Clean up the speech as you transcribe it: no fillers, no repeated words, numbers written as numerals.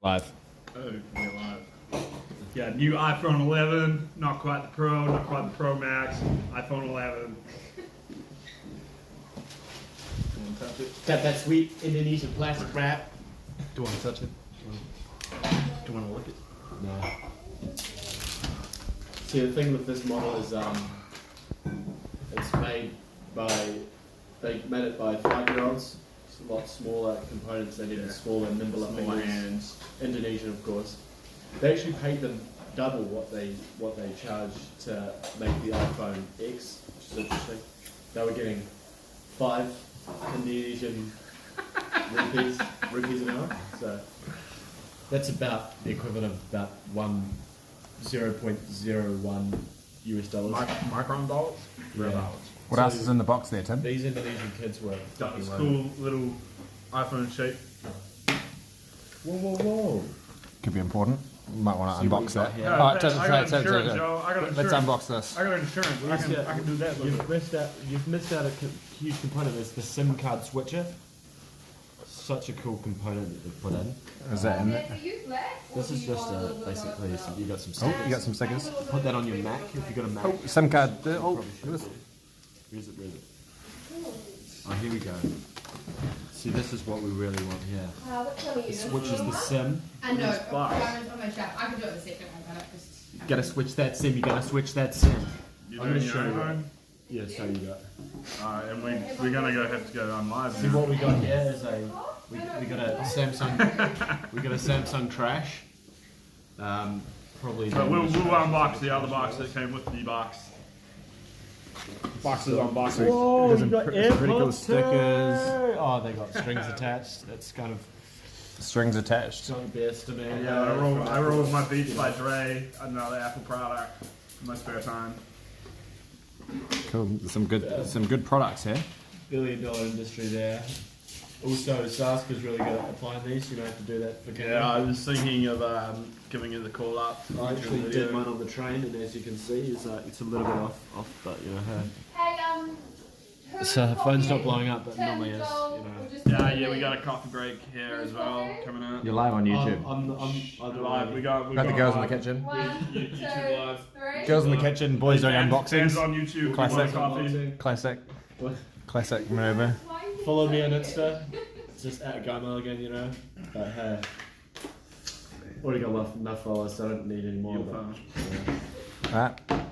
Live. Oh, we're live. Yeah, new iPhone 11, not quite the Pro, not quite the Pro Max, iPhone 11. Want to touch it? Got that sweet Indonesian plastic wrap. Do you want to touch it? Do you want to look it? No. See, the thing with this model is it's made by, they made it by 5-year-olds. It's a lot smaller components, they need smaller, nimbler Smaller fingers. hands. Indonesian, of course. They actually paid them double what they charge to make the iPhone X, which is interesting. They were getting 5 Indonesian rupees an hour. So that's about the equivalent of about 0.01 US dollars. Micron dollars? Real Yeah. dollars. What else is in the box there, Tim? These Indonesian kids were Got this fucking cool little iPhone shape. Whoa, whoa, whoa. Could be important. You might want to See what unbox we got that. here. Yeah, Turn I got it, turn it, insurance, turn it. yo. I got Let's insurance. unbox this. I got insurance. I can do that. You've missed out a huge component. It's the SIM card switcher. Such a cool component that they've put in. Is that in there? This is just basically you got some Oh, stickers. you got some stickers? Put that on your Mac if you got a Mac. Oh, SIM card. Oh, Probably should. where's- Where's it? Where's it? Oh, here we go. See, this is what we really want here. Which one are you? Switch is the SIM. I know. box. On my shelf. I can do it in a second. I got it. Just. You gotta switch that SIM. You gotta switch that SIM. You I'm doing gonna your show you. iPhone? Yeah, so you got. Alright, and we're gonna have to go on live See now. what we got here is we got a Samsung we got a Samsung trash. Probably. But we'll unbox the other box that came with the box. Boxes unboxing. Whoa, There's you some got pretty cool AirPods stickers. too. Oh, they got strings attached. That's kind of Strings attached. not the best to me. Yeah, I roll my Beats by Dre, another Apple product, in my spare time. Cool. Some good products here. $1 billion industry there. Also, Saska's really good at applying these. You don't have to do that for camera. Yeah, I was thinking of giving it the call up. I actually did mine on the train, and as you can see, it's a little bit off, but you know. Hey, So the phone's not blowing up, but normally is. You know. Yeah, we got a coffee break here as well coming up. You're live on YouTube. I'm Live, we got Got the girls in the live. kitchen. YouTube live. 3. Girls in the kitchen. Boys doing Fans unboxings. on YouTube. Classic. Coffee. Classic. What? Classic maneuver. Follow me on Insta. It's just at Guy Mulligan, you know. But hey, already got enough followers, so I don't need any more. You'll But, find. yeah. Alright.